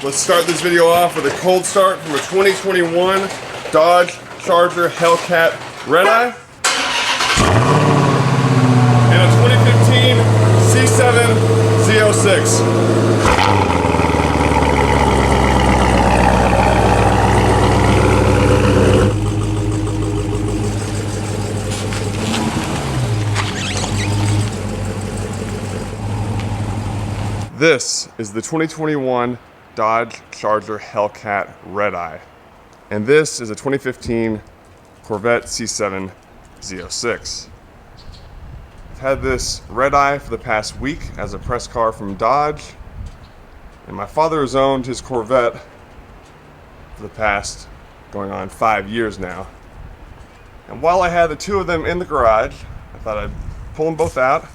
Let's start this video off with a cold start from a 2021 Dodge Charger Hellcat Redeye and a 2015 C7 Z06. This is the 2021 Dodge Charger Hellcat Redeye, and this is a 2015 Corvette C7 Z06. I've had this Redeye for the past week as a press car from Dodge, and my father has owned his Corvette for the past going on 5 years now. And while I had the two of them in the garage, I thought I'd pull them both out,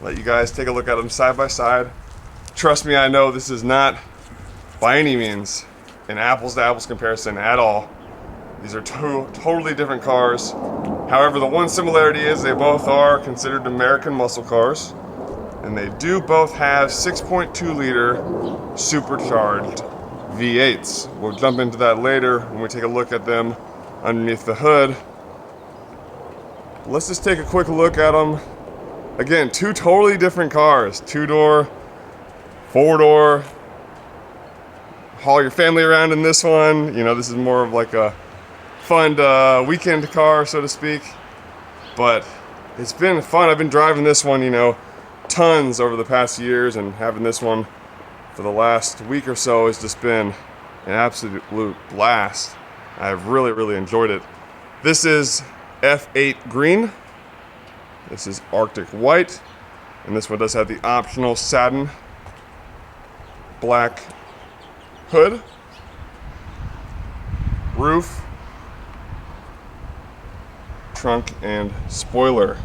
let you guys take a look at them side by side. Trust me, I know this is not by any means an apples to apples comparison at all. These are two totally different cars. However, the one similarity is they both are considered American muscle cars, and they do both have 6.2 liter supercharged V8s. We'll jump into that later when we take a look at them underneath the hood. Let's just take a quick look at them. Again, two totally different cars. Two-door, four-door, haul your family around in this one. You know, this is more of like a fun weekend car, so to speak. But it's been fun. I've been driving this one, you know, tons over the past years, and having this one for the last week or so has just been an absolute blast. I've really enjoyed it. This is F8 green. This is Arctic white. And this one does have the optional Satin black hood, roof, trunk, and spoiler.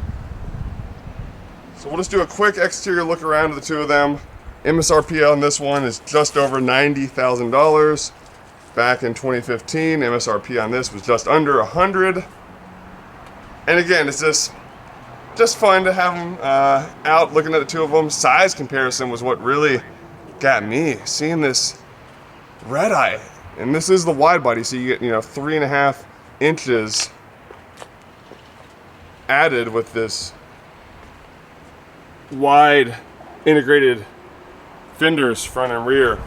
So we'll just do a quick exterior look around of the two of them. MSRP on this one is just over $90,000. Back in 2015, MSRP on this was just under 100. And again, it's just fun to have them out looking at the two of them. Size comparison was what really got me, seeing this Redeye. And this is the wide body, so you get, you know, 3.5 inches added with this wide integrated fenders front and rear.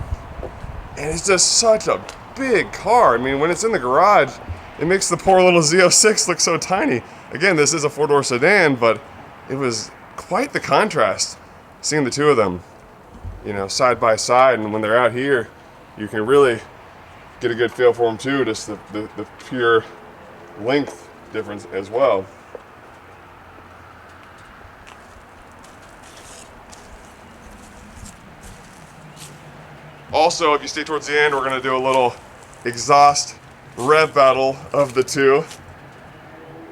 And it's just such a big car. I mean, when it's in the garage, it makes the poor little Z06 look so tiny. Again, this is a four-door sedan, but it was quite the contrast seeing the two of them, you know, side by side. And when they're out here, you can really get a good feel for them too, just the pure length difference as well. Also, if you stay towards the end, we're going to do a little exhaust rev battle of the two.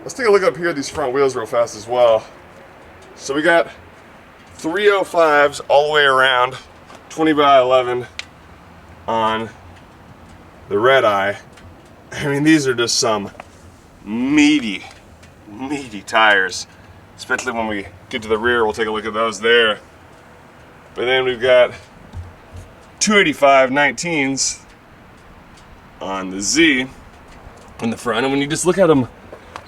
Let's take a look up here at these front wheels real fast as well. So we got 305s all the way around, 20 by 11 on the Redeye. I mean, these are just some meaty tires, especially when we get to the rear. We'll take a look at those there. But then we've got 285 19s on the Z in the front, and when you just look at them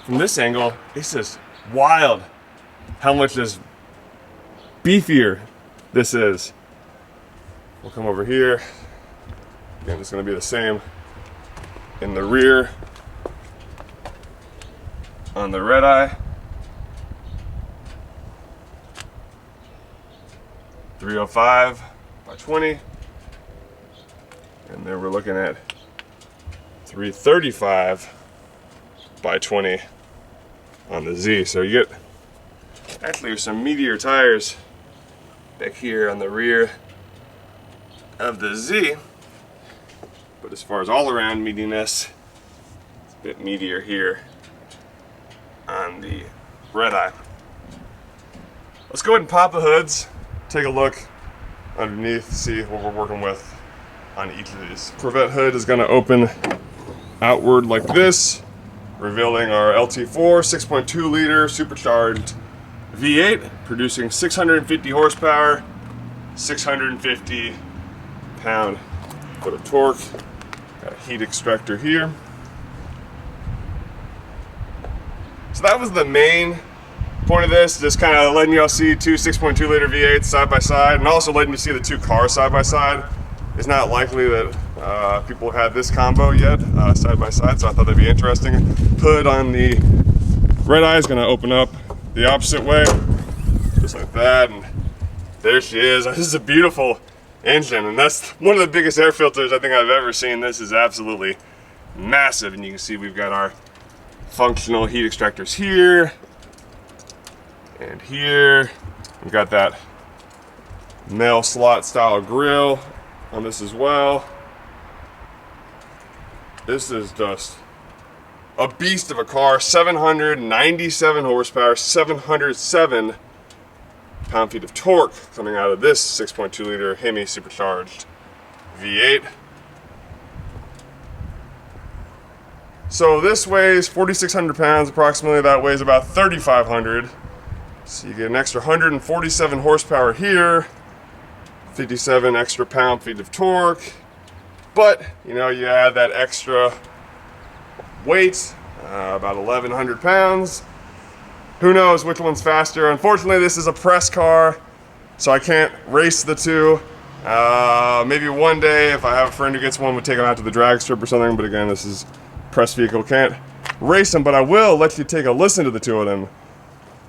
from this angle, it's just wild how much just beefier this is. We'll come over here. Again, it's going to be the same in the rear on the Redeye. 305 by 20. And then we're looking at 335 by 20 on the Z. So you get actually some meatier tires back here on the rear of the Z. But as far as all around meatiness, it's a bit meatier here on the Redeye. Let's go ahead and pop the hoods, take a look underneath, see what we're working with on each of these. Corvette hood is going to open outward like this, revealing our LT4 6.2 liter supercharged V8, producing 650 horsepower, 650 pound foot of torque. Got a heat extractor here. So that was the main point of this, just kind of letting y'all see two 6.2 liter V8s side by side, and also letting you see the two cars side by side. It's not likely that people had this combo yet, side by side, so I thought that'd be interesting. Hood on the Redeye is gonna open up the opposite way, just like that, and there she is. This is a beautiful engine, and that's one of the biggest air filters I think I've ever seen. This is absolutely massive, and you can see we've got our functional heat extractors here and here. We've got that mail slot style grill on this as well. This is just a beast of a car. 797 horsepower, 707 pound-feet of torque coming out of this 6.2 liter Hemi Supercharged V8. So this weighs 4,600 pounds approximately. That weighs about 3,500. So you get an extra 147 horsepower here, 57 extra pound-feet of torque. But, you know, you add that extra weight, about 1,100 pounds. Who knows which one's faster? Unfortunately, this is a press car, so I can't race the two. Maybe one day, if I have a friend who gets one, we'll take them out to the drag strip or something. But again, this is press vehicle, can't race them, but I will let you take a listen to the two of them.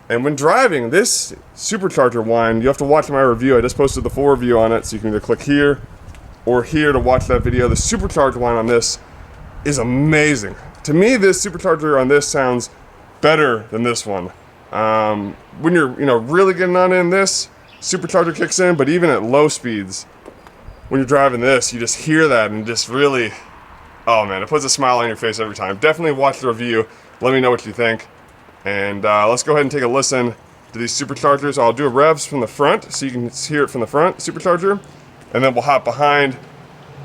And when driving this supercharger wine, you have to watch my review. I just posted the full review on it, so you can either click here or here to watch that video. The supercharged wine on this is amazing. To me, this supercharger on this sounds better than this one. When you're really getting on in this, supercharger kicks in, but even at low speeds, when you're driving this, you just hear that and just really, oh man, it puts a smile on your face every time. Definitely watch the review. Let me know what you think. And let's go ahead and take a listen to these superchargers. I'll do a revs from the front so you can hear it from the front, supercharger. And then we'll hop behind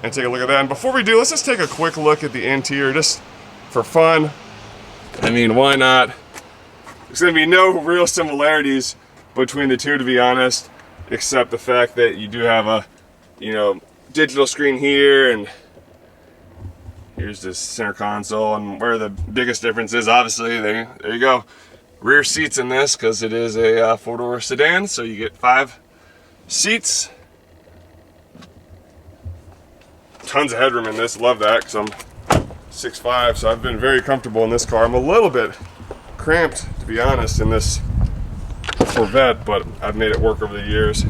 and take a look at that. And before we do, let's just take a quick look at the interior just for fun. I mean, why not? There's gonna be no real similarities between the two, to be honest, except the fact that you do have a, digital screen here, and here's this center console. And where the biggest difference is, obviously, there you go. Rear seats in this, because it is a four-door sedan, so you get 5 seats. Tons of headroom in this. Love that, because I'm 6'5", so I've been very comfortable in this car. I'm a little bit cramped, to be honest, in this Corvette, but I've made it work over the years.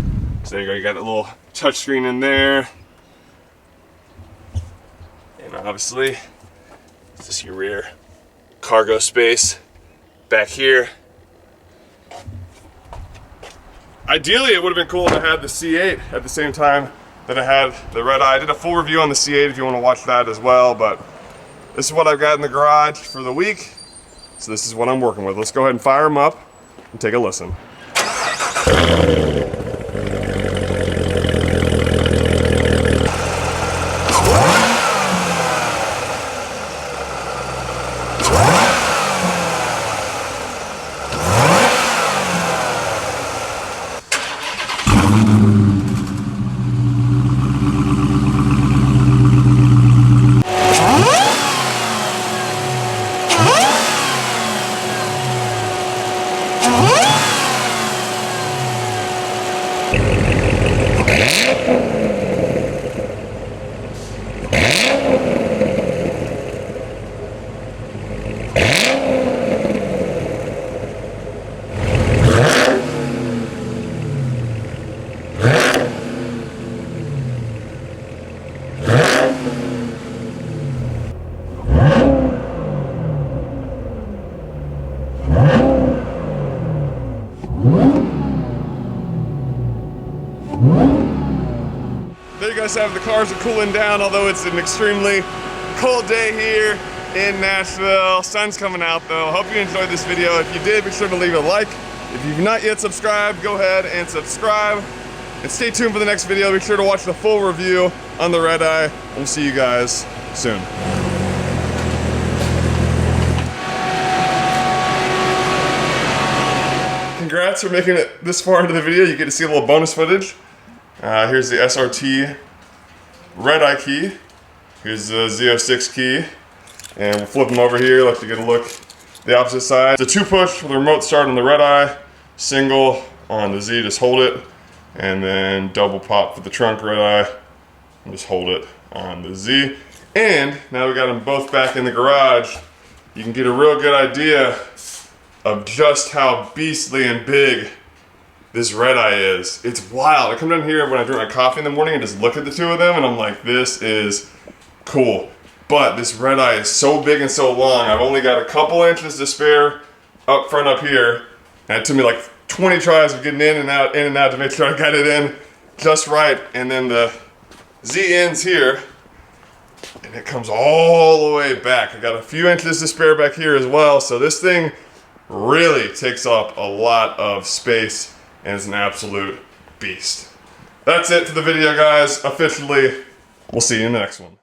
So there you go. You got a little touchscreen in there. And obviously, this is your rear cargo space back here. Ideally, it would have been cool to have the C8 at the same time that I had the Redeye. I did a full review on the C8 if you want to watch that as well, but this is what I've got in the garage for the week. So this is what I'm working with. Let's go ahead and fire them up and take a listen. There you guys have, the cars are cooling down, although it's an extremely cold day here in Nashville. Sun's coming out though. Hope you enjoyed this video. If you did, be sure to leave a like. If you've not yet subscribed, go ahead and subscribe. And stay tuned for the next video. Be sure to watch the full review on the Redeye. We'll see you guys soon. Congrats for making it this far into the video. You get to see a little bonus footage. Here's the SRT Redeye key. Here's the Z06 key. And we'll flip them over here, let you get a look the opposite side. It's a 2-push with a remote start on the Redeye, single on the Z, just hold it, and then double pop for the trunk Redeye, and just hold it on the Z. And now we got them both back in the garage, you can get a real good idea of just how beastly and big this Redeye is. It's wild. I come down here when I drink my coffee in the morning and just look at the two of them and I'm like, this is cool. But this Redeye is so big and so long, I've only got a couple inches to spare up front up here. And it took me like 20 tries of getting in and out to make sure I got it in just right. And then the Z ends here, and it comes all the way back. I got a few inches to spare back here as well. So this thing really takes up a lot of space and is an absolute beast. That's it for the video, guys. Officially, we'll see you in the next one.